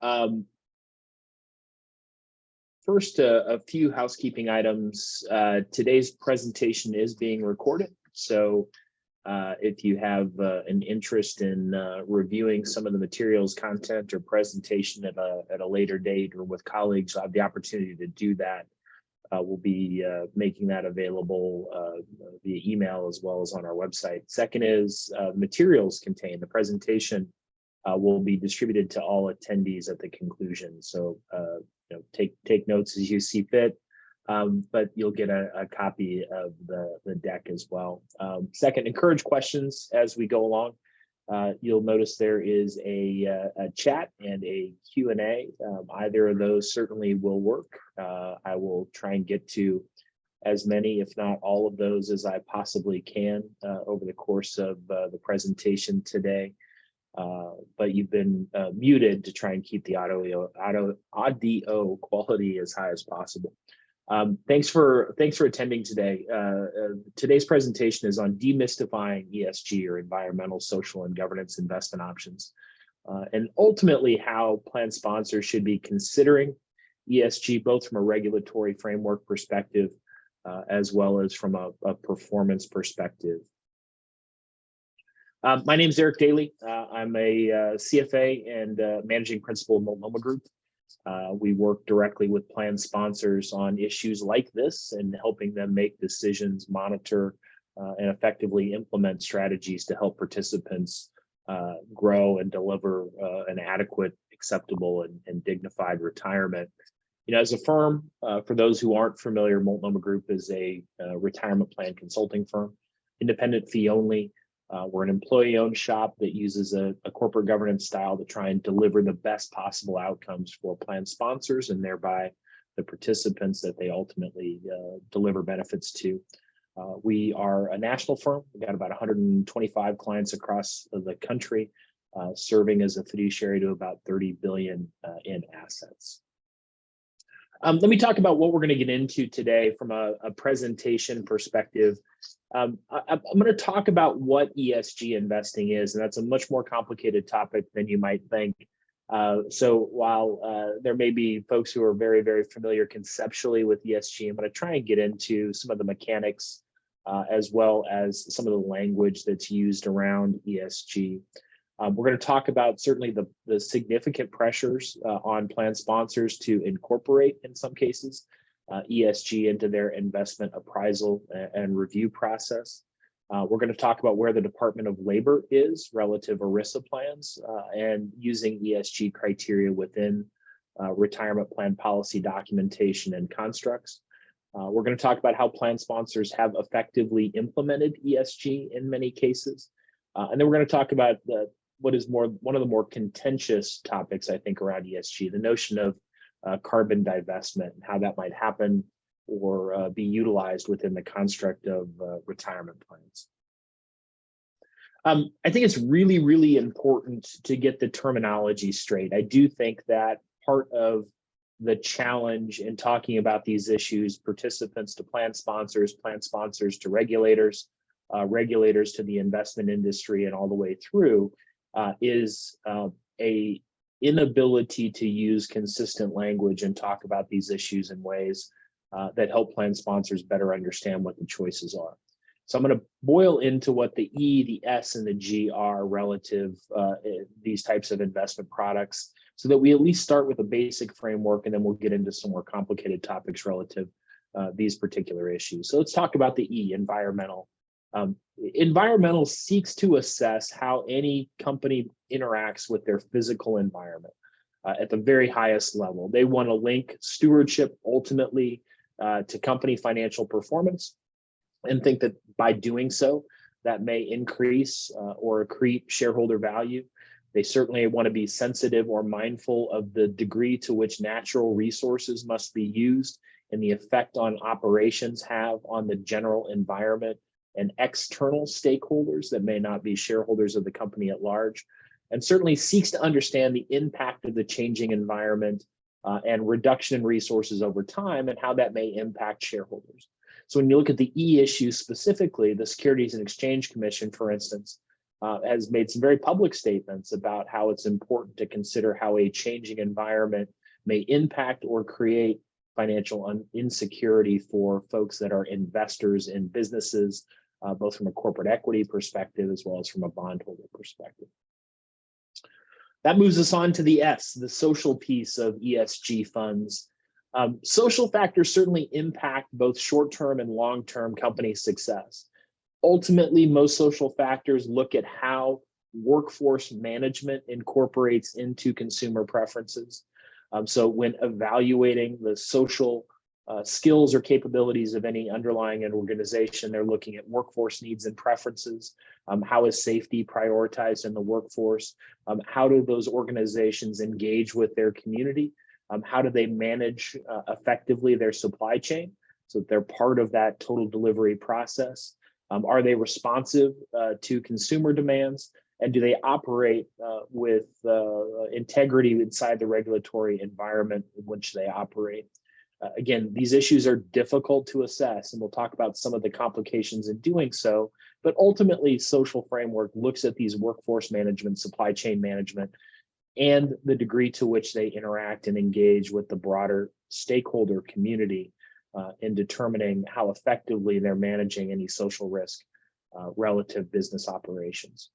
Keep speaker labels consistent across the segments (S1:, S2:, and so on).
S1: Um, First, a few housekeeping items. Today's presentation is being recorded, so if you have an interest in reviewing some of the materials, content, or presentation at a later date or with colleagues, I have the opportunity to do that. We'll be making that available via email as well as on our website. Second is materials contained. The presentation will be distributed to all attendees at the conclusion. So take notes as you see fit, but you'll get a copy of the deck as well. Second, encourage questions as we go along. You'll notice there is a chat and a Q&A. Either of those certainly will work. I will try and get to as many, if not all of those, as I possibly can over the course of the presentation today. But you've been muted to try and keep the audio quality as high as possible. Thanks for attending today. Today's presentation is on demystifying ESG, or environmental, social, and governance investment options, and ultimately how plan sponsors should be considering ESG, both from a regulatory framework perspective as well as from a performance perspective. My name is Erik Daley. I'm a CFA and managing principal of Multnomah Group. We work directly with plan sponsors on issues like this and helping them make decisions, monitor, and effectively implement strategies to help participants grow and deliver an adequate, acceptable, and dignified retirement. As a firm, for those who aren't familiar, Multnomah Group is a retirement plan consulting firm, independent fee only. We're an employee-owned shop that uses a corporate governance style to try and deliver the best possible outcomes for plan sponsors and thereby the participants that they ultimately deliver benefits to. We are a national firm. We've got about 125 clients across the country, serving as a fiduciary to about 30 billion in assets. Let me talk about what we're going to get into today from a presentation perspective. I'm going to talk about what ESG investing is, and that's a much more complicated topic than you might think. So while there may be folks who are very, very familiar conceptually with ESG, I'm going to try and get into some of the mechanics as well as some of the language that's used around ESG. We're going to talk about certainly the significant pressures on plan sponsors to incorporate, in some cases, ESG into their investment appraisal and review process. We're going to talk about where the Department of Labor is relative ERISA plans and using ESG criteria within retirement plan policy documentation and constructs. We're going to talk about how plan sponsors have effectively implemented ESG in many cases. And then we're going to talk about what is one of the more contentious topics, I think, around ESG, the notion of carbon divestment and how that might happen or be utilized within the construct of retirement plans. I think it's really, really important to get the terminology straight. I do think that part of the challenge in talking about these issues, participants to plan sponsors to regulators, regulators to the investment industry, and all the way through, is a inability to use consistent language and talk about these issues in ways that help plan sponsors better understand what the choices are. So I'm going to boil into what the E, the S, and the G are relative these types of investment products, so that we at least start with a basic framework, and then we'll get into some more complicated topics relative these particular issues. So let's talk about the E, environmental. Environmental seeks to assess how any company interacts with their physical environment at the very highest level. They want to link stewardship ultimately to company financial performance, and think that by doing so, that may increase or accrete shareholder value. They certainly want to be sensitive or mindful of the degree to which natural resources must be used and the effect on operations have on the general environment and external stakeholders that may not be shareholders of the company at large, and certainly seeks to understand the impact of the changing environment and reduction in resources over time and how that may impact shareholders. So when you look at the E issue specifically, the Securities and Exchange Commission, for instance, has made some very public statements about how it's important to consider how a changing environment may impact or create financial insecurity for folks that are investors in businesses, both from a corporate equity perspective as well as from a bondholder perspective. That moves us on to the S, the social piece of ESG funds. Social factors certainly impact both short-term and long-term company success. Ultimately, most social factors look at how workforce management incorporates into consumer preferences. So when evaluating the social skills or capabilities of any underlying organization, they're looking at workforce needs and preferences. How is safety prioritized in the workforce? How do those organizations engage with their community? How do they manage effectively their supply chain so that they're part of that total delivery process? Are they responsive to consumer demands? And do they operate with integrity inside the regulatory environment in which they operate? Again, these issues are difficult to assess, and we'll talk about some of the complications in doing so. But ultimately, social framework looks at these workforce management, supply chain management, and the degree to which they interact and engage with the broader stakeholder community in determining how effectively they're managing any social risk relative business operations.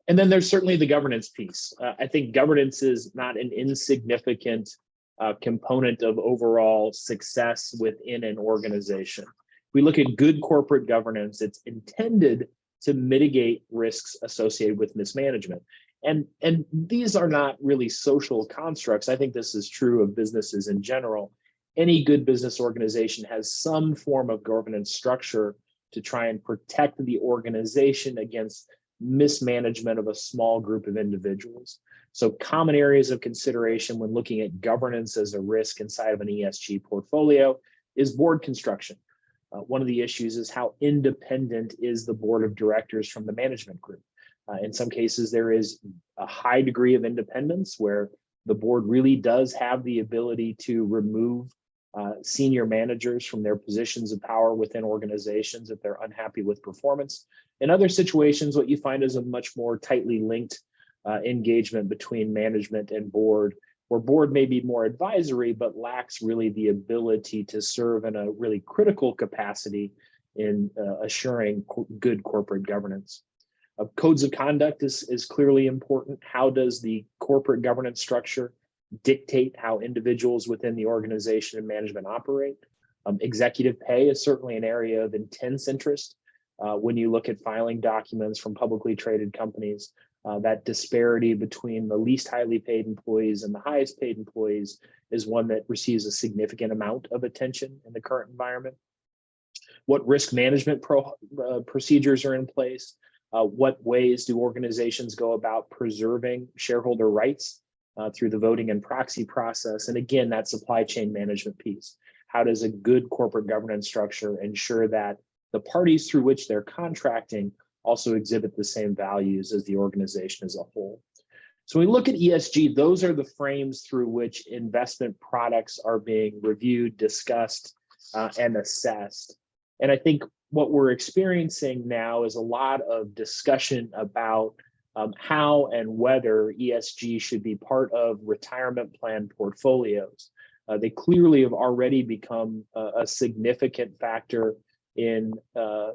S1: And then there's certainly the governance piece. I think governance is not an insignificant component of overall success within an organization. We look at good corporate governance, it's intended to mitigate risks associated with mismanagement. And these are not really social constructs. I think this is true of businesses in general. Any good business organization has some form of governance structure to try and protect the organization against mismanagement of a small group of individuals. So common areas of consideration when looking at governance as a risk inside of an ESG portfolio is board construction. One of the issues is how independent is the board of directors from the management group. In some cases, there is a high degree of independence where the board really does have the ability to remove senior managers from their positions of power within organizations if they're unhappy with performance. In other situations, what you find is a much more tightly linked engagement between management and board, where board may be more advisory, but lacks really the ability to serve in a really critical capacity in assuring good corporate governance. Codes of conduct is clearly important. How does the corporate governance structure dictate how individuals within the organization and management operate? Executive pay is certainly an area of intense interest. When you look at filing documents from publicly traded companies, that disparity between the least highly paid employees and the highest paid employees is one that receives a significant amount of attention in the current environment. What risk management procedures are in place? What ways do organizations go about preserving shareholder rights through the voting and proxy process? And again, that supply chain management piece. How does a good corporate governance structure ensure that the parties through which they're contracting also exhibit the same values as the organization as a whole? So when we look at ESG, those are the frames through which investment products are being reviewed, discussed, and assessed. And I think what we're experiencing now is a lot of discussion about how and whether ESG should be part of retirement plan portfolios. They clearly have already become a significant factor in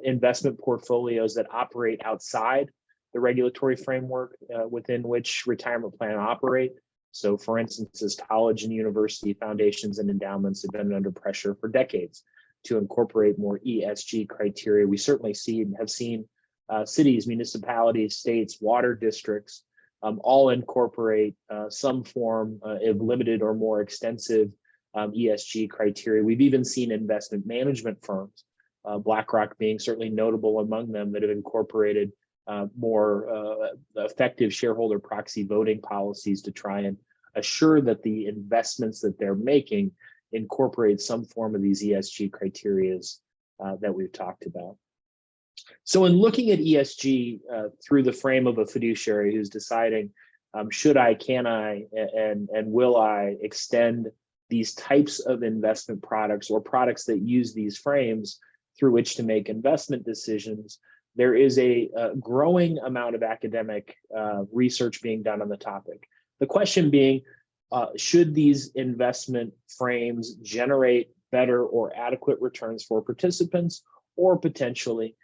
S1: investment portfolios that operate outside the regulatory framework within which retirement plan operate. So for instance, as college and university foundations and endowments have been under pressure for decades to incorporate more ESG criteria, we certainly have seen cities, municipalities, states, water districts all incorporate some form of limited or more extensive ESG criteria. We've even seen investment management firms, BlackRock being certainly notable among them, that have incorporated more effective shareholder proxy voting policies to try and assure that the investments that they're making incorporate some form of these ESG criteria that we've talked about. So in looking at ESG through the frame of a fiduciary who's deciding, should I, can I, and will I extend these types of investment products or products that use these frames through which to make investment decisions, there is a growing amount of academic research being done on the topic. The question being, should these investment frames generate better or adequate returns for participants, or potentially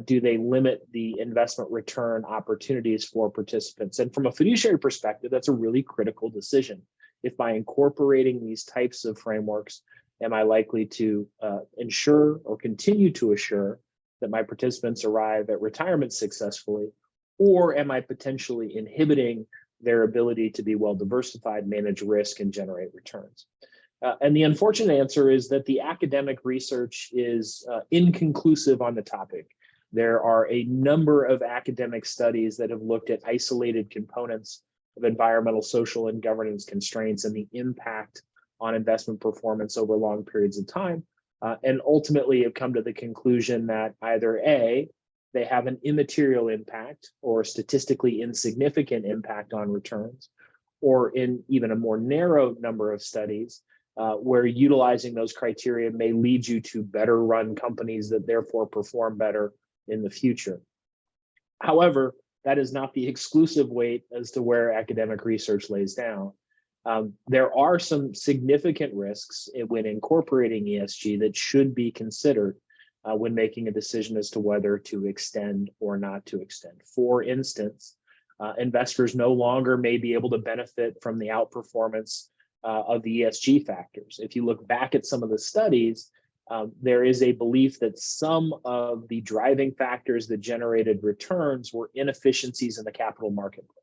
S1: do they limit the investment return opportunities for participants? And from a fiduciary perspective, that's a really critical decision. If by incorporating these types of frameworks, am I likely to ensure or continue to assure that my participants arrive at retirement successfully, or am I potentially inhibiting their ability to be well diversified, manage risk, and generate returns? And the unfortunate answer is that the academic research is inconclusive on the topic. There are a number of academic studies that have looked at isolated components of environmental, social, and governance constraints and the impact on investment performance over long periods of time, and ultimately have come to the conclusion that either A, they have an immaterial impact or statistically insignificant impact on returns, or in even a more narrow number of studies, where utilizing those criteria may lead you to better run companies that therefore perform better in the future. However, that is not the exclusive weight as to where academic research lays down. There are some significant risks when incorporating ESG that should be considered when making a decision as to whether to extend or not to extend. For instance, investors no longer may be able to benefit from the outperformance of the ESG factors. If you look back at some of the studies, there is a belief that some of the driving factors that generated returns were inefficiencies in the capital marketplace.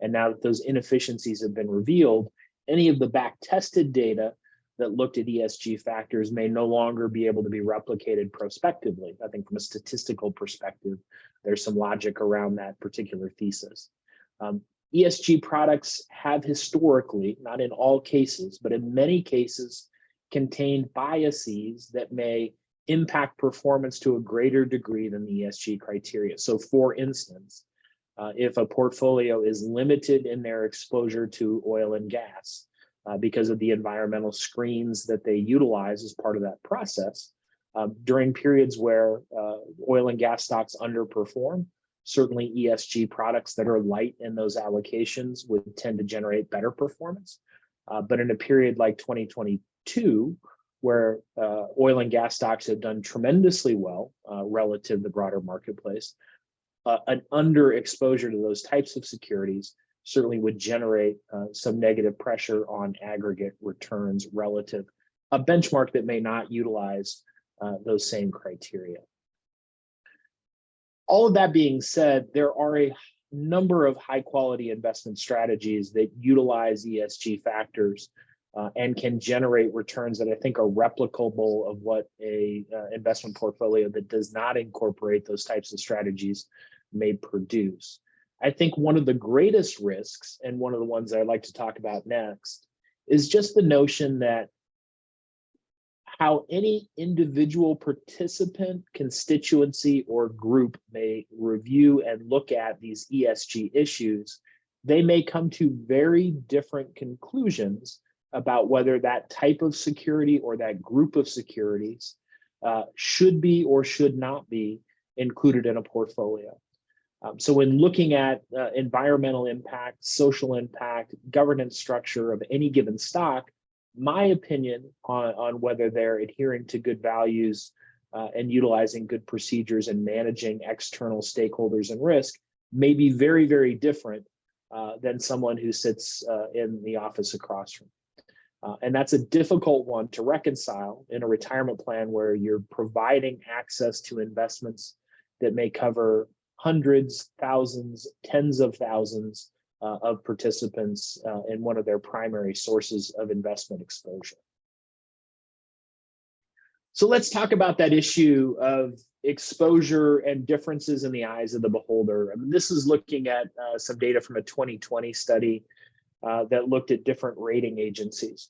S1: And now that those inefficiencies have been revealed, any of the back-tested data that looked at ESG factors may no longer be able to be replicated prospectively. I think from a statistical perspective, there's some logic around that particular thesis. ESG products have historically, not in all cases, but in many cases, contained biases that may impact performance to a greater degree than the ESG criteria. So for instance, if a portfolio is limited in their exposure to oil and gas because of the environmental screens that they utilize as part of that process, during periods where oil and gas stocks underperform, certainly ESG products that are light in those allocations would tend to generate better performance. But in a period like 2022, where oil and gas stocks have done tremendously well relative to the broader marketplace, an underexposure to those types of securities certainly would generate some negative pressure on aggregate returns relative, a benchmark that may not utilize those same criteria. All of that being said, there are a number of high quality investment strategies that utilize ESG factors and can generate returns that I think are replicable of what a investment portfolio that does not incorporate those types of strategies may produce. I think one of the greatest risks, and one of the ones that I'd like to talk about next, is just the notion that how any individual participant, constituency, or group may review and look at these ESG issues, they may come to very different conclusions about whether that type of security or that group of securities should be or should not be included in a portfolio. So when looking at environmental impact, social impact, governance structure of any given stock, my opinion on whether they're adhering to good values and utilizing good procedures and managing external stakeholders and risk may be very, very different than someone who sits in the office across from. And that's a difficult one to reconcile in a retirement plan where you're providing access to investments that may cover hundreds, thousands, tens of thousands of participants in one of their primary sources of investment exposure. So let's talk about that issue of exposure and differences in the eyes of the beholder. I mean, this is looking at some data from a 2020 study that looked at different rating agencies.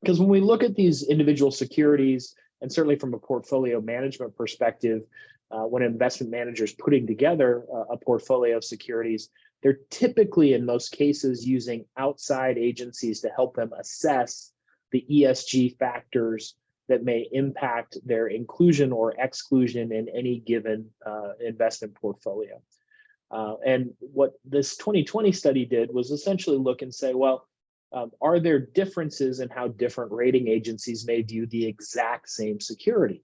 S1: Because when we look at these individual securities, and certainly from a portfolio management perspective, when an investment manager is putting together a portfolio of securities, they're typically, in most cases, using outside agencies to help them assess the ESG factors that may impact their inclusion or exclusion in any given investment portfolio. And what this 2020 study did was essentially look and say, well, are there differences in how different rating agencies may view the exact same security?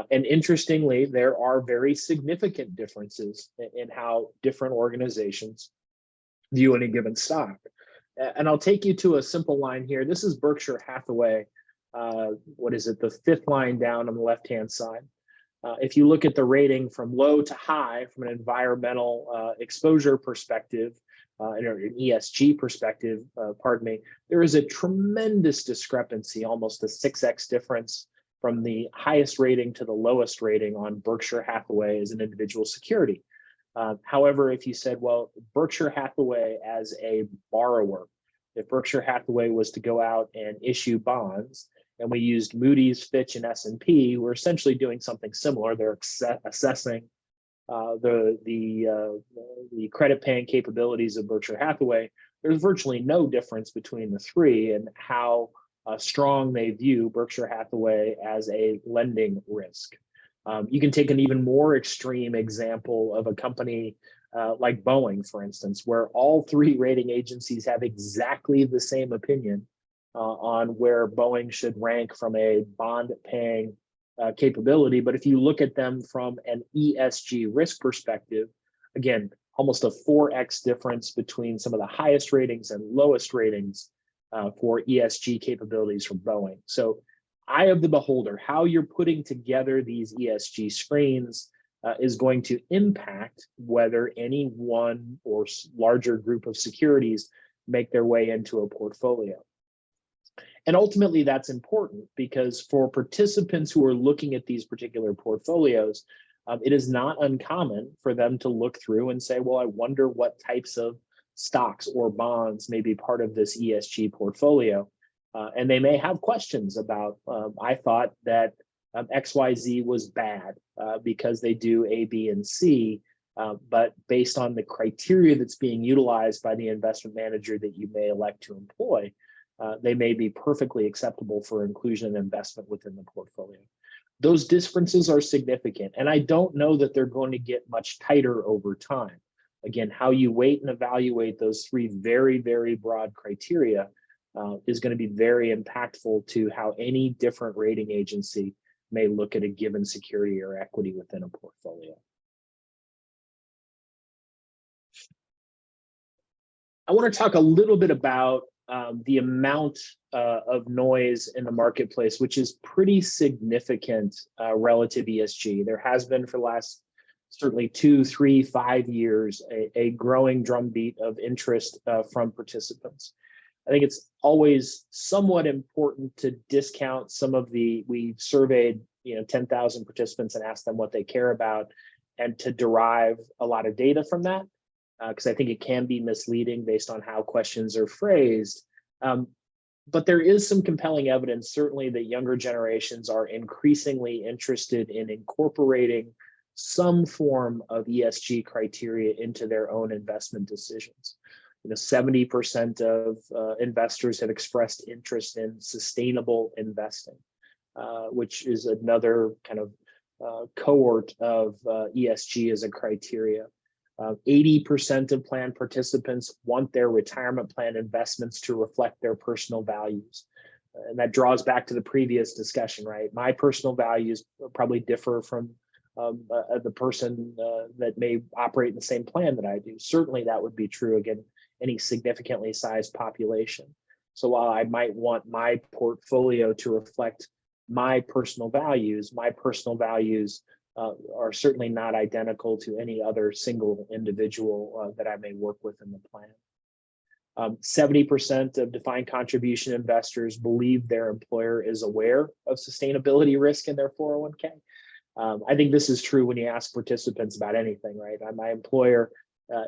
S1: And interestingly, there are very significant differences in how different organizations view any given stock. And I'll take you to a simple line here. This is Berkshire Hathaway. What is it? The fifth line down on the left-hand side. If you look at the rating from low to high, from an environmental exposure perspective, and an ESG perspective, pardon me, there is a tremendous discrepancy, almost a 6x difference from the highest rating to the lowest rating on Berkshire Hathaway as an individual security. However, if you said, well, Berkshire Hathaway as a borrower, if Berkshire Hathaway was to go out and issue bonds, and we used Moody's, Fitch, and S&P, we're essentially doing something similar. They're assessing the credit paying capabilities of Berkshire Hathaway. There's virtually no difference between the three and how strong they view Berkshire Hathaway as a lending risk. You can take an even more extreme example of a company like Boeing, for instance, where all three rating agencies have exactly the same opinion on where Boeing should rank from a bond paying capability. But if you look at them from an ESG risk perspective, again, almost a 4x difference between some of the highest ratings and lowest ratings for ESG capabilities from Boeing. So eye of the beholder, how you're putting together these ESG screens is going to impact whether any one or larger group of securities make their way into a portfolio. And ultimately, that's important because for participants who are looking at these particular portfolios, it is not uncommon for them to look through and say, well, I wonder what types of stocks or bonds may be part of this ESG portfolio. And they may have questions about, I thought that XYZ was bad because they do A, B, and C, but based on the criteria that's being utilized by the investment manager that you may elect to employ, they may be perfectly acceptable for inclusion and investment within the portfolio. Those differences are significant, and I don't know that they're going to get much tighter over time. Again, how you weight and evaluate those three very, very broad criteria is going to be very impactful to how any different rating agency may look at a given security or equity within a portfolio. I want to talk a little bit about the amount of noise in the marketplace, which is pretty significant relative ESG. There has been for the last certainly 2, 3, 5 years a growing drumbeat of interest from participants. I think it's always somewhat important to discount some of we surveyed 10,000 participants and asked them what they care about, and to derive a lot of data from that, because I think it can be misleading based on how questions are phrased. But there is some compelling evidence, certainly, that younger generations are increasingly interested in incorporating some form of ESG criteria into their own investment decisions. 70% of investors have expressed interest in sustainable investing, which is another kind of cohort of ESG as a criteria. 80% of plan participants want their retirement plan investments to reflect their personal values. And that draws back to the previous discussion, right? My personal values probably differ from the person that may operate in the same plan that I do. Certainly that would be true, again, any significantly sized population. So while I might want my portfolio to reflect my personal values are certainly not identical to any other single individual that I may work with in the plan. 70% of defined contribution investors believe their employer is aware of sustainability risk in their 401k. I think this is true when you ask participants about anything, right? My employer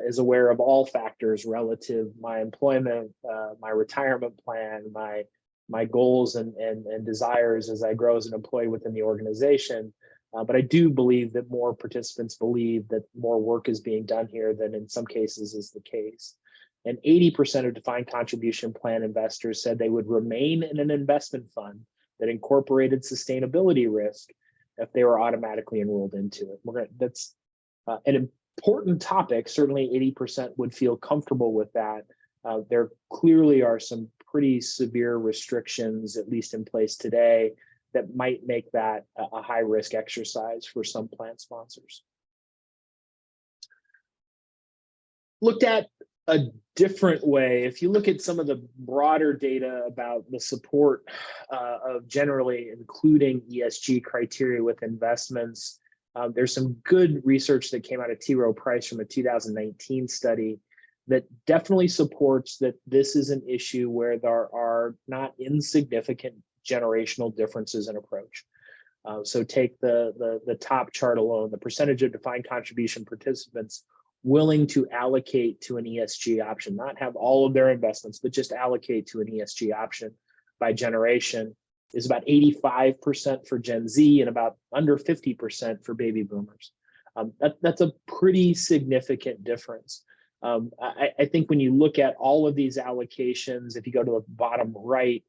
S1: is aware of all factors relative my employment, my retirement plan, my goals and desires as I grow as an employee within the organization. But I do believe that more participants believe that more work is being done here than in some cases is the case. And 80% of defined contribution plan investors said they would remain in an investment fund that incorporated sustainability risk if they were automatically enrolled into it. That's an important topic. Certainly 80% would feel comfortable with that. There clearly are some pretty severe restrictions, at least in place today, that might make that a high risk exercise for some plan sponsors. Looked at a different way, if you look at some of the broader data about the support of generally including ESG criteria with investments, there's some good research that came out of T. Rowe Price from a 2019 study that definitely supports that this is an issue where there are not insignificant generational differences in approach. So take the top chart alone, the percentage of defined contribution participants willing to allocate to an ESG option, not have all of their investments, but just allocate to an ESG option by generation, is about 85% for Gen Z and about under 50% for baby boomers. That's a pretty significant difference. I think when you look at all of these allocations, if you go to the bottom right,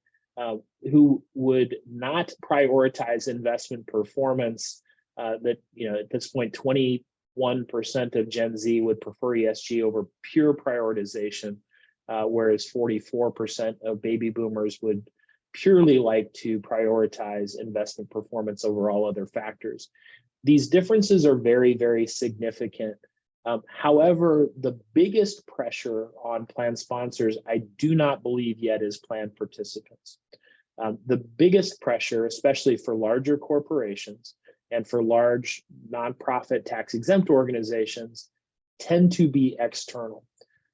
S1: who would not prioritize investment performance, that, at this point, 21% of Gen Z would prefer ESG over pure prioritization, whereas 44% of baby boomers would purely like to prioritize investment performance over all other factors. These differences are very, very significant. However, the biggest pressure on plan sponsors, I do not believe yet, is plan participants. The biggest pressure, especially for larger corporations and for large nonprofit tax-exempt organizations, tend to be external.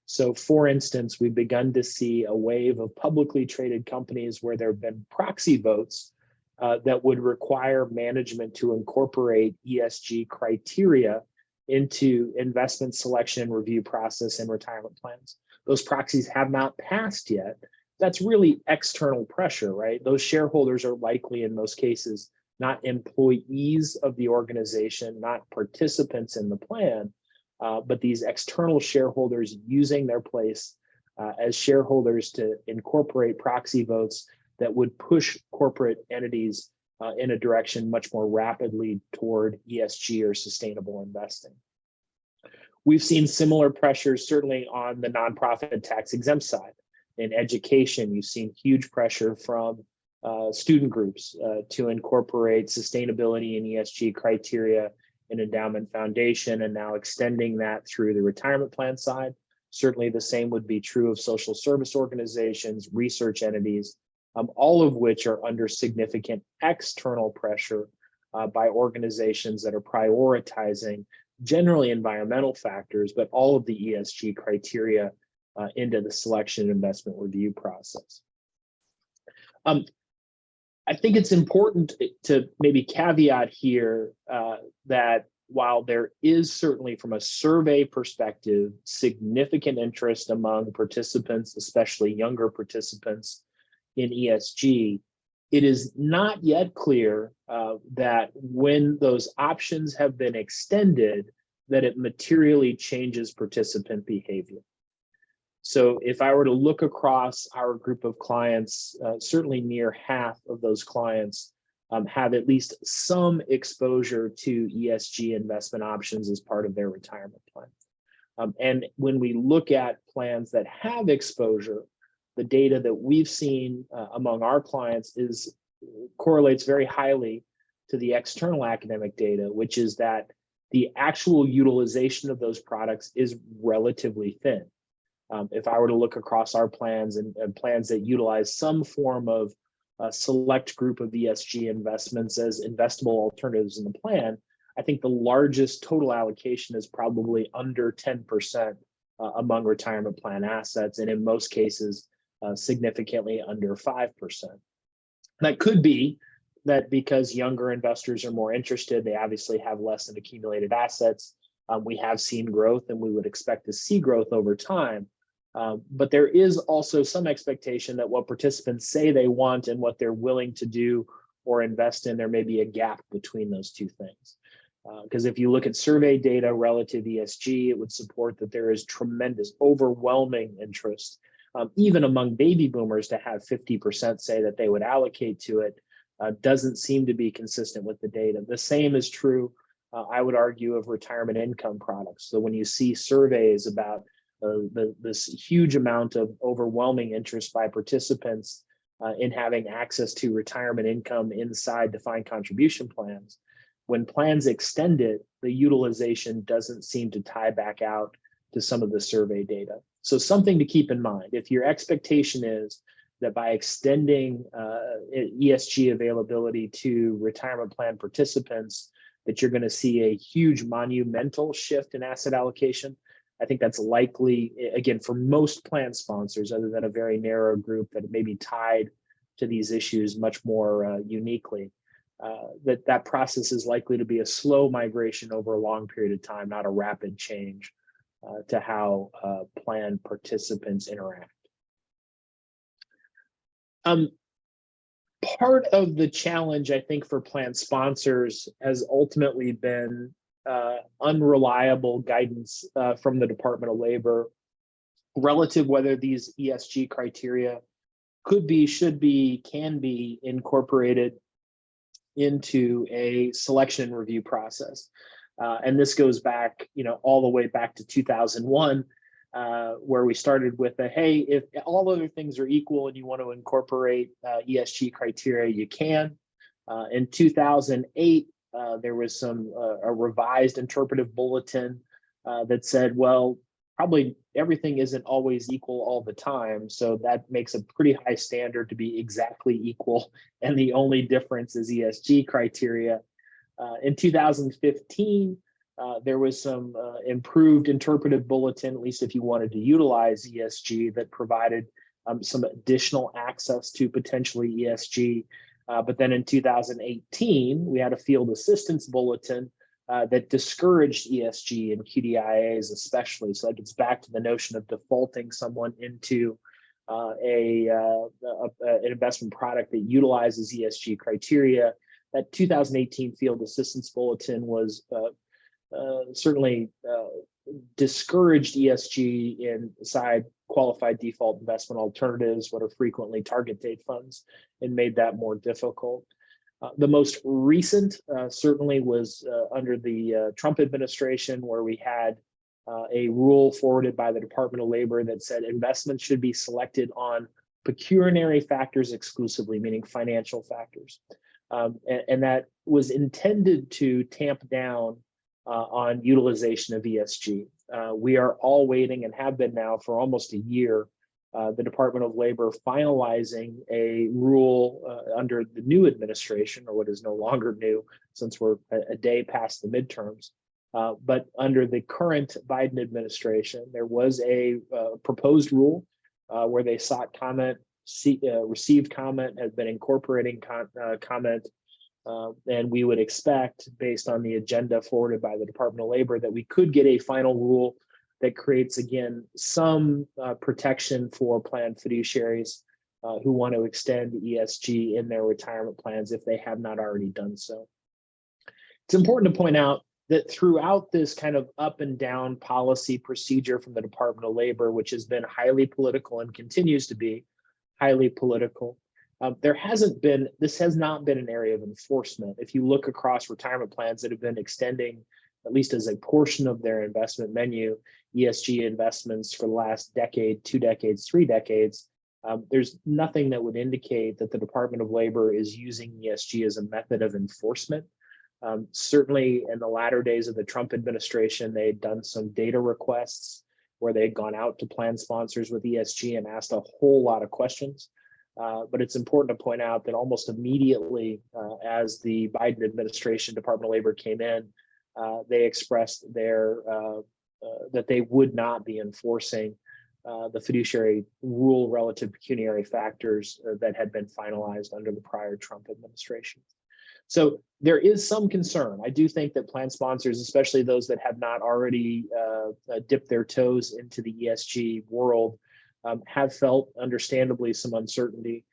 S1: So for instance, we've begun to see a wave of publicly traded companies where there have been proxy votes that would require management to incorporate ESG criteria into investment selection and review process and retirement plans. Those proxies have not passed yet. That's really external pressure, right? Those shareholders are likely, in most cases, not employees of the organization, not participants in the plan, but these external shareholders using their place as shareholders to incorporate proxy votes that would push corporate entities in a direction much more rapidly toward ESG or sustainable investing. We've seen similar pressures certainly on the nonprofit tax-exempt side. In education, you've seen huge pressure from student groups to incorporate sustainability and ESG criteria in endowment foundation, and now extending that through the retirement plan side. Certainly the same would be true of social service organizations, research entities, all of which are under significant external pressure by organizations that are prioritizing generally environmental factors, but all of the ESG criteria into the selection and investment review process. I think it's important to maybe caveat here that while there is certainly, from a survey perspective, significant interest among participants, especially younger participants in ESG, it is not yet clear that when those options have been extended, that it materially changes participant behavior. So if I were to look across our group of clients, certainly near half of those clients have at least some exposure to ESG investment options as part of their retirement plan. And when we look at plans that have exposure, the data that we've seen among our clients correlates very highly to the external academic data, which is that the actual utilization of those products is relatively thin. If I were to look across our plans and plans that utilize some form of a select group of ESG investments as investable alternatives in the plan, I think the largest total allocation is probably under 10% among retirement plan assets, and in most cases, significantly under 5%. That could be that because younger investors are more interested, they obviously have less in accumulated assets. We have seen growth, and we would expect to see growth over time. But there is also some expectation that what participants say they want and what they're willing to do or invest in, there may be a gap between those two things. Because if you look at survey data relative to ESG, it would support that there is tremendous, overwhelming interest, even among baby boomers, to have 50% say that they would allocate to it. doesn't seem to be consistent with the data. The same is true, I would argue, of retirement income products. So when you see surveys about this huge amount of overwhelming interest by participants in having access to retirement income inside defined contribution plans, when plans extend it, the utilization doesn't seem to tie back out to some of the survey data. So something to keep in mind. If your expectation is that by extending ESG availability to retirement plan participants, that you're going to see a huge monumental shift in asset allocation, I think that's likely, again, for most plan sponsors, other than a very narrow group that may be tied to these issues much more uniquely, that process is likely to be a slow migration over a long period of time, not a rapid change to how plan participants interact. Part of the challenge, I think, for plan sponsors has ultimately been unreliable guidance from the Department of Labor relative whether these ESG criteria could be, should be, can be incorporated into a selection and review process. And this goes back, all the way back to 2001, where we started with hey, if all other things are equal and you want to incorporate ESG criteria, you can. In 2008, there was a revised interpretive bulletin that said, well, probably everything isn't always equal all the time. So that makes a pretty high standard to be exactly equal. And the only difference is ESG criteria. In 2015, there was some improved interpretive bulletin, at least if you wanted to utilize ESG, that provided some additional access to potentially ESG. But then in 2018, we had a field assistance bulletin that discouraged ESG and QDIAs especially. So that gets back to the notion of defaulting someone into an investment product that utilizes ESG criteria. That 2018 field assistance bulletin was certainly discouraged ESG inside qualified default investment alternatives, what are frequently target date funds, and made that more difficult. The most recent certainly was under the Trump administration, where we had a rule forwarded by the Department of Labor that said investments should be selected on pecuniary factors exclusively, meaning financial factors. And that was intended to tamp down on utilization of ESG. We are all waiting and have been now for almost a year, the Department of Labor finalizing a rule under the new administration, or what is no longer new since we're a day past the midterms. But under the current Biden administration, there was a proposed rule where they sought comment, received comment, has been incorporating comment. And we would expect, based on the agenda forwarded by the Department of Labor, that we could get a final rule that creates, again, some protection for plan fiduciaries who want to extend ESG in their retirement plans if they have not already done so. It's important to point out that throughout this kind of up and down policy procedure from the Department of Labor, which has been highly political and continues to be highly political, this has not been an area of enforcement. If you look across retirement plans that have been extending, at least as a portion of their investment menu, ESG investments for the last decade, 2 decades, 3 decades, there's nothing that would indicate that the Department of Labor is using ESG as a method of enforcement. Certainly in the latter days of the Trump administration, they had done some data requests where they had gone out to plan sponsors with ESG and asked a whole lot of questions. But it's important to point out that almost immediately as the Biden administration, Department of Labor came in, they expressed that they would not be enforcing the fiduciary rule relative to pecuniary factors that had been finalized under the prior Trump administration. So there is some concern. I do think that plan sponsors, especially those that have not already dipped their toes into the ESG world, have felt, understandably, some uncertainty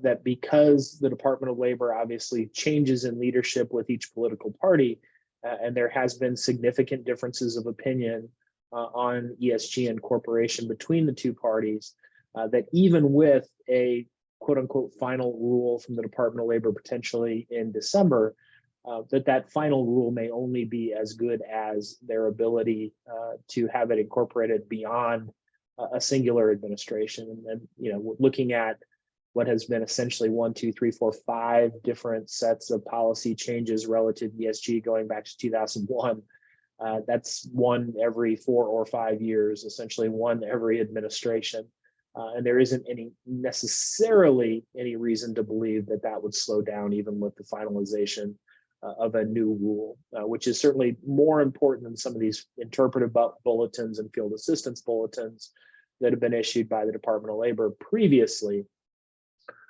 S1: that because the Department of Labor obviously changes in leadership with each political party, and there has been significant differences of opinion on ESG incorporation between the two parties, that even with a quote unquote final rule from the Department of Labor potentially in December, that final rule may only be as good as their ability to have it incorporated beyond a singular administration. And looking at what has been essentially 1, 2, 3, 4, 5 different sets of policy changes relative to ESG going back to 2001. That's one every 4 or 5 years, essentially one every administration. And there isn't necessarily any reason to believe that would slow down even with the finalization of a new rule, which is certainly more important than some of these interpretive bulletins and field assistance bulletins that have been issued by the Department of Labor previously,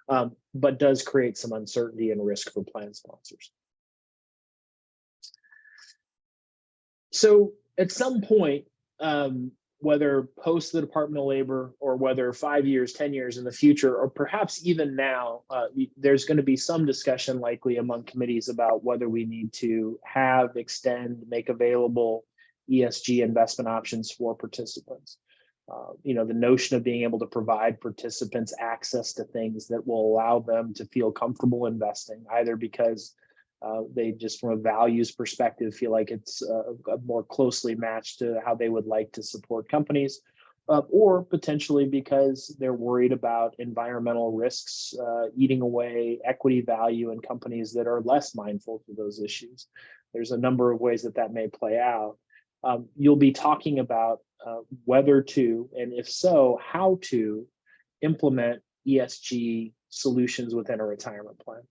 S1: but does create some uncertainty and risk for plan sponsors. So at some point, whether post the Department of Labor or whether 5 years, 10 years in the future, or perhaps even now, there's going to be some discussion likely among committees about whether we need to have, extend, make available ESG investment options for participants. The notion of being able to provide participants access to things that will allow them to feel comfortable investing, either because they just from a values perspective feel like it's more closely matched to how they would like to support companies, or potentially because they're worried about environmental risks eating away equity value in companies that are less mindful to those issues. There's a number of ways that may play out. You'll be talking about whether to, and if so, how to implement ESG solutions within a retirement plan.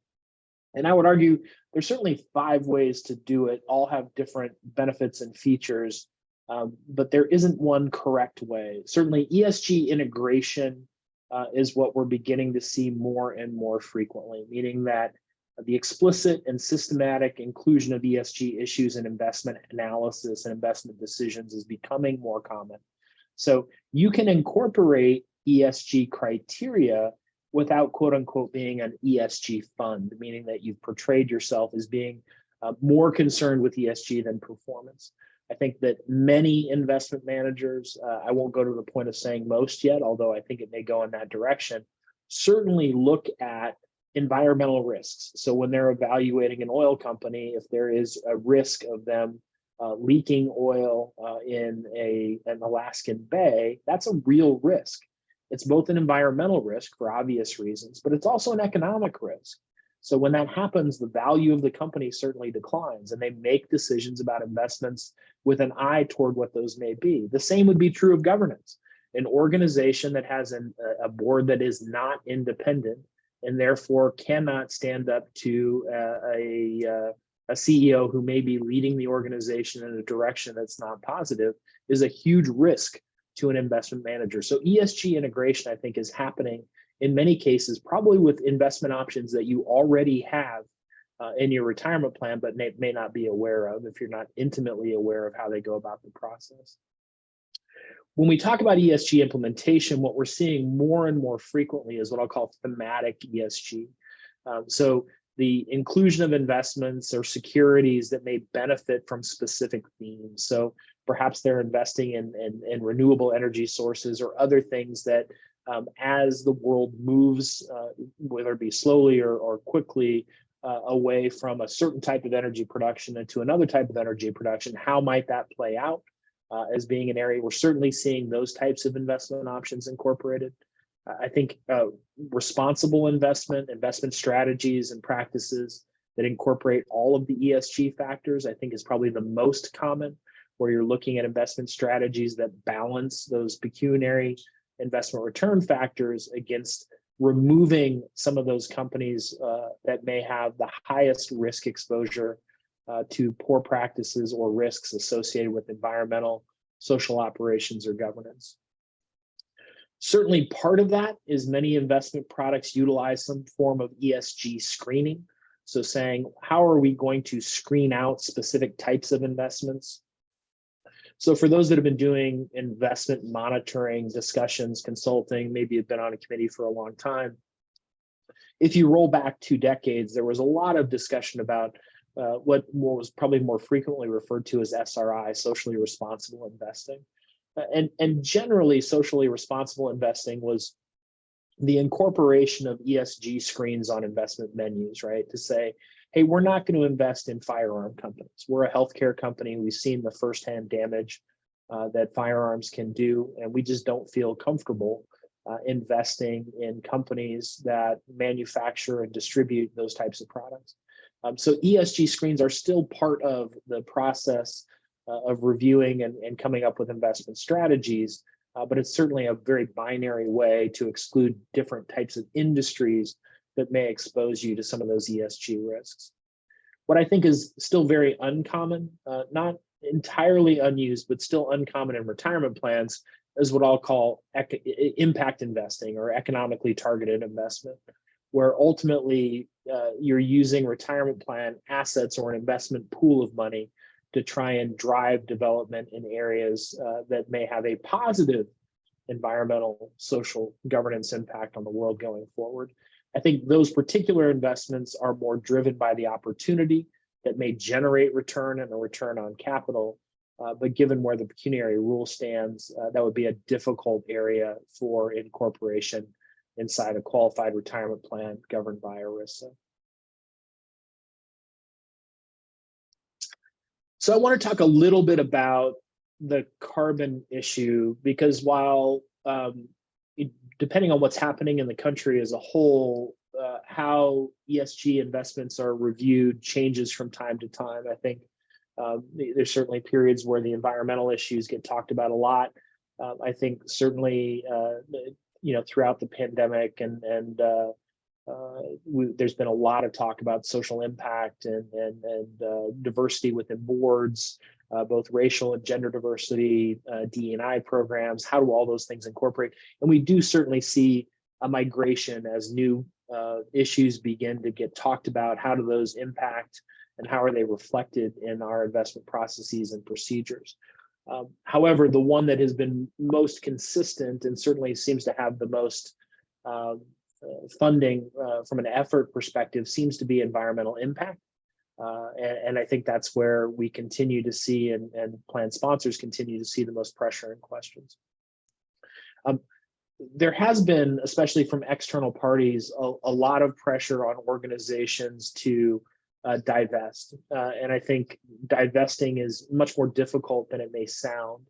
S1: And I would argue there's certainly 5 ways to do it, all have different benefits and features, but there isn't one correct way. Certainly ESG integration is what we're beginning to see more and more frequently, meaning that the explicit and systematic inclusion of ESG issues in investment analysis and investment decisions is becoming more common. So you can incorporate ESG criteria without quote unquote being an ESG fund, meaning that you've portrayed yourself as being more concerned with ESG than performance. I think that many investment managers, I won't go to the point of saying most yet, although I think it may go in that direction, certainly look at environmental risks. So when they're evaluating an oil company, if there is a risk of them leaking oil in an Alaskan bay, that's a real risk. It's both an environmental risk for obvious reasons, but it's also an economic risk. So when that happens, the value of the company certainly declines, and they make decisions about investments with an eye toward what those may be. The same would be true of governance. An organization that has a board that is not independent and therefore cannot stand up to a CEO who may be leading the organization in a direction that's not positive is a huge risk to an investment manager. So ESG integration, I think, is happening in many cases, probably with investment options that you already have in your retirement plan, but may not be aware of if you're not intimately aware of how they go about the process. When we talk about ESG implementation, what we're seeing more and more frequently is what I'll call thematic ESG. So the inclusion of investments or securities that may benefit from specific themes. So perhaps they're investing in renewable energy sources or other things that as the world moves, whether it be slowly or quickly, away from a certain type of energy production into another type of energy production, how might that play out as being an area? We're certainly seeing those types of investment options incorporated. I think responsible investment strategies and practices that incorporate all of the ESG factors, I think is probably the most common, where you're looking at investment strategies that balance those pecuniary investment return factors against removing some of those companies that may have the highest risk exposure to poor practices or risks associated with environmental, social operations, or governance. Certainly part of that is many investment products utilize some form of ESG screening. So saying, how are we going to screen out specific types of investments? So for those that have been doing investment monitoring, discussions, consulting, maybe you've been on a committee for a long time, if you roll back 2 decades, there was a lot of discussion about what was probably more frequently referred to as SRI, socially responsible investing. And generally, socially responsible investing was the incorporation of ESG screens on investment menus, right? To say, hey, we're not going to invest in firearm companies. We're a healthcare company. We've seen the firsthand damage that firearms can do, and we just don't feel comfortable investing in companies that manufacture and distribute those types of products. So ESG screens are still part of the process of reviewing and coming up with investment strategies, but it's certainly a very binary way to exclude different types of industries that may expose you to some of those ESG risks. What I think is still very uncommon, not entirely unused, but still uncommon in retirement plans, is what I'll call impact investing or economically targeted investment, where ultimately you're using retirement plan assets or an investment pool of money to try and drive development in areas that may have a positive environmental, social, governance impact on the world going forward. I think those particular investments are more driven by the opportunity that may generate return and a return on capital. But given where the pecuniary rule stands, that would be a difficult area for incorporation inside a qualified retirement plan governed by ERISA. So I want to talk a little bit about the carbon issue, because while depending on what's happening in the country as a whole, how ESG investments are reviewed changes from time to time. I think there's certainly periods where the environmental issues get talked about a lot. I think certainly, throughout the pandemic there's been a lot of talk about social impact and diversity within boards, both racial and gender diversity, DE&I programs. How do all those things incorporate? And we do certainly see a migration as new issues begin to get talked about. How do those impact and how are they reflected in our investment processes and procedures? However, the one that has been most consistent and certainly seems to have the most funding from an effort perspective seems to be environmental impact. And I think that's where we continue to see and plan sponsors continue to see the most pressure and questions. There has been, especially from external parties, a lot of pressure on organizations to divest. And I think divesting is much more difficult than it may sound.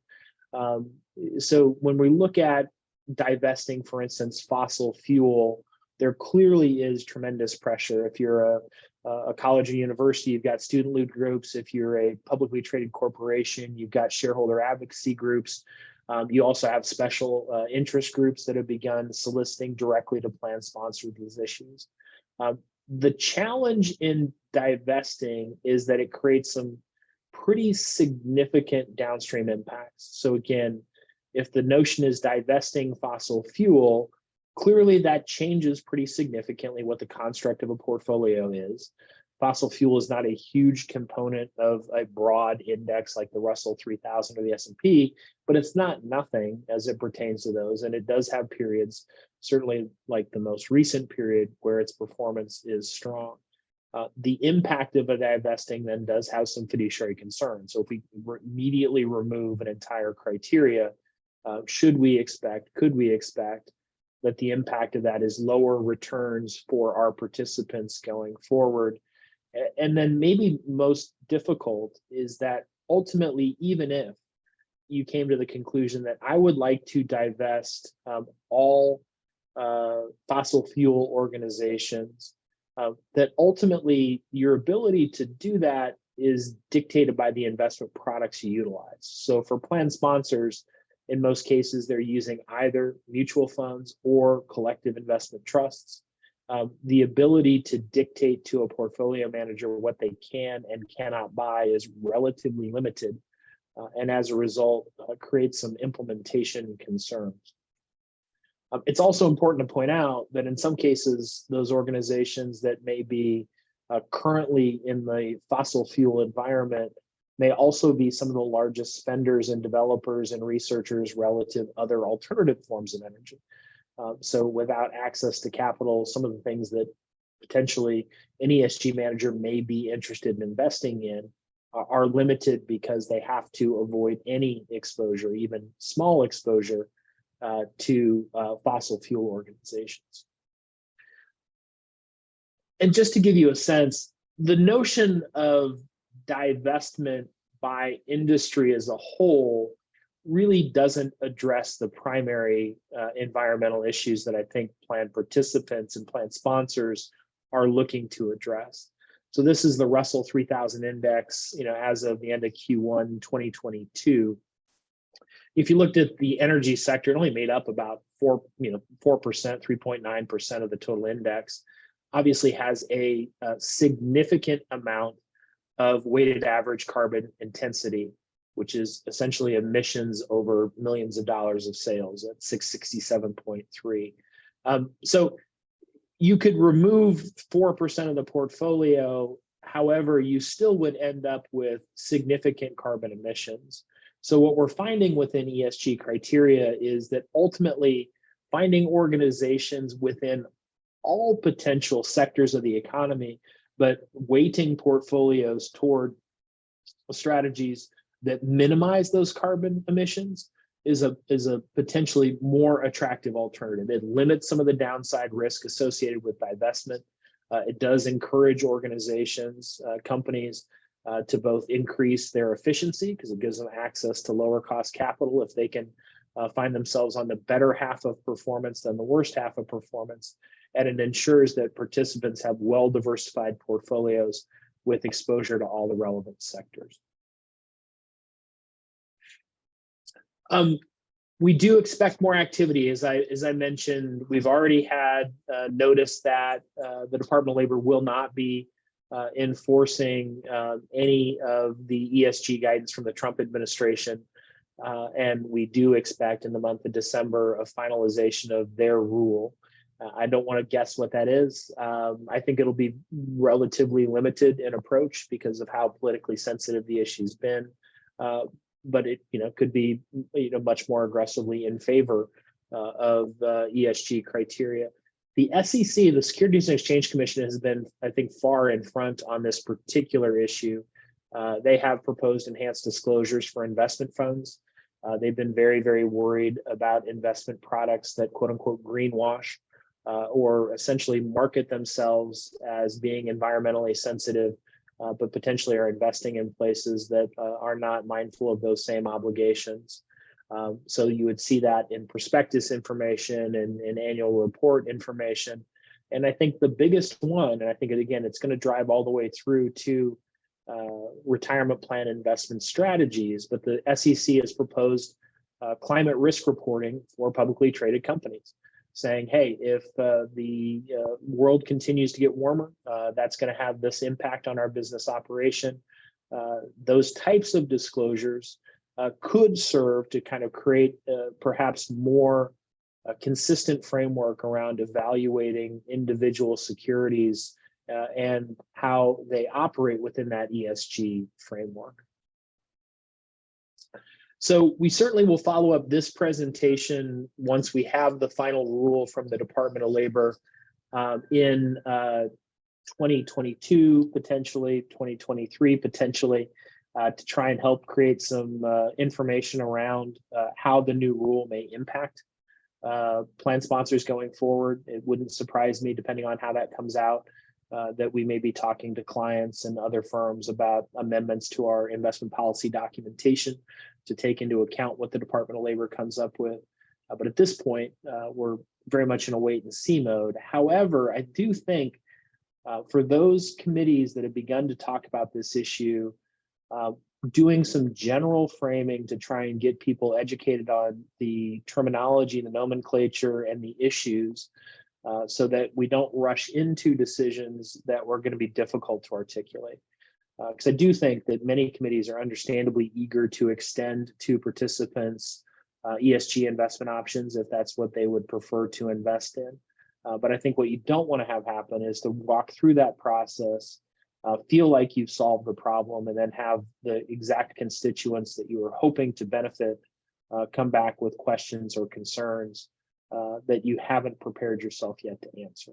S1: So when we look at divesting, for instance, fossil fuel, there clearly is tremendous pressure. If you're a college or university, you've got student loan groups. If you're a publicly traded corporation, you've got shareholder advocacy groups. You also have special interest groups that have begun soliciting directly to plan sponsor these issues. The challenge in divesting is that it creates some pretty significant downstream impacts. So again, if the notion is divesting fossil fuel, clearly that changes pretty significantly what the construct of a portfolio is. Fossil fuel is not a huge component of a broad index like the Russell 3000 or the S&P, but it's not nothing as it pertains to those. And it does have periods, certainly like the most recent period, where its performance is strong. The impact of a divesting then does have some fiduciary concerns. So if we immediately remove an entire criteria, could we expect that the impact of that is lower returns for our participants going forward? And then maybe most difficult is that ultimately, even if you came to the conclusion that I would like to divest all fossil fuel organizations, that ultimately your ability to do that is dictated by the investment products you utilize. So for plan sponsors, in most cases, they're using either mutual funds or collective investment trusts. The ability to dictate to a portfolio manager what they can and cannot buy is relatively limited, and as a result, creates some implementation concerns. It's also important to point out that in some cases, those organizations that may be currently in the fossil fuel environment may also be some of the largest spenders and developers and researchers relative to other alternative forms of energy. So without access to capital, some of the things that potentially an ESG manager may be interested in investing in are limited because they have to avoid any exposure, even small exposure, to fossil fuel organizations. And just to give you a sense, the notion of divestment by industry as a whole really doesn't address the primary environmental issues that I think plan participants and plan sponsors are looking to address. So this is the Russell 3000 index, as of the end of Q1 2022. If you looked at the energy sector, it only made up about 4%, 3.9% of the total index. Obviously has a significant amount of weighted average carbon intensity, which is essentially emissions over millions of dollars of sales at 667.3. So you could remove 4% of the portfolio. However, you still would end up with significant carbon emissions. So what we're finding within ESG criteria is that ultimately finding organizations within all potential sectors of the economy, but weighting portfolios toward strategies that minimize those carbon emissions is a potentially more attractive alternative. It limits some of the downside risk associated with divestment. It does encourage organizations, companies, to both increase their efficiency because it gives them access to lower cost capital if they can find themselves on the better half of performance than the worst half of performance. And it ensures that participants have well-diversified portfolios with exposure to all the relevant sectors. We do expect more activity. As I mentioned, we've already had notice that the Department of Labor will not be enforcing any of the ESG guidance from the Trump administration. And we do expect in the month of December a finalization of their rule. I don't want to guess what that is. I think it'll be relatively limited in approach because of how politically sensitive the issue's been. But it could be much more aggressively in favor of ESG criteria. The SEC, the Securities and Exchange Commission, has been, I think, far in front on this particular issue. They have proposed enhanced disclosures for investment funds. They've been very, very worried about investment products that quote unquote greenwash or essentially market themselves as being environmentally sensitive, but potentially are investing in places that are not mindful of those same obligations. So you would see that in prospectus information and annual report information. And I think the biggest one, and I think, again, it's going to drive all the way through to retirement plan investment strategies, but the SEC has proposed climate risk reporting for publicly traded companies, saying, hey, if the world continues to get warmer, that's going to have this impact on our business operation. Those types of disclosures could serve to kind of create perhaps more consistent framework around evaluating individual securities and how they operate within that ESG framework. So we certainly will follow up this presentation once we have the final rule from the Department of Labor in 2022, potentially 2023, potentially, to try and help create some information around how the new rule may impact plan sponsors going forward. It wouldn't surprise me, depending on how that comes out, that we may be talking to clients and other firms about amendments to our investment policy documentation to take into account what the Department of Labor comes up with. But at this point, we're very much in a wait and see mode. However, I do think for those committees that have begun to talk about this issue, doing some general framing to try and get people educated on the terminology, the nomenclature, and the issues, so that we don't rush into decisions that were going to be difficult to articulate. Because I do think that many committees are understandably eager to extend to participants ESG investment options if that's what they would prefer to invest in. But I think what you don't want to have happen is to walk through that process, feel like you've solved the problem, and then have the exact constituents that you were hoping to benefit come back with questions or concerns that you haven't prepared yourself yet to answer.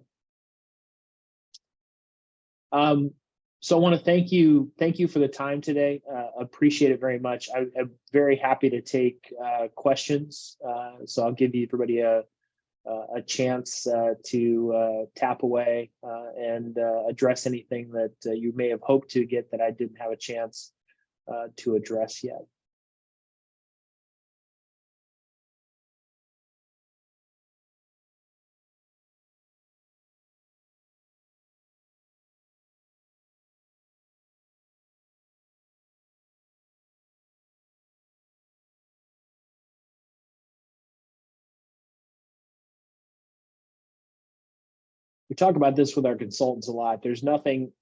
S1: So I want to thank you for the time today. Appreciate it very much. I'm very happy to take questions. So I'll give everybody a chance to tap away and address anything that you may have hoped to get that I didn't have a chance to address yet. We talk about this with our consultants a lot. There's nothing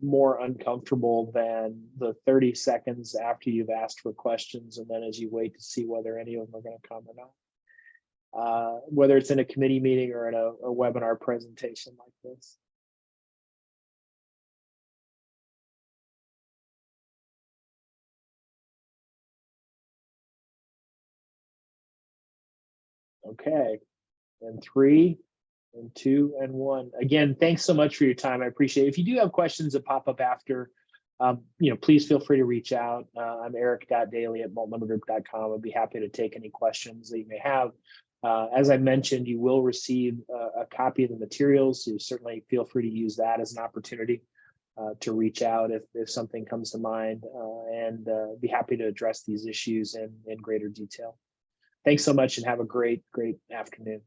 S1: more uncomfortable than the 30 seconds after you've asked for questions, and then as you wait to see whether any of them are going to come or not. Whether it's in a committee meeting or in a webinar presentation like this. Okay, and 3, and 2, and 1. Again, thanks so much for your time. I appreciate it. If you do have questions that pop up after, please feel free to reach out. I'm Erik.Daley@moltnumbergroup.com. I'd be happy to take any questions that you may have. As I mentioned, you will receive a copy of the materials. So certainly feel free to use that as an opportunity to reach out if something comes to mind, and be happy to address these issues in greater detail. Thanks so much and have a great afternoon.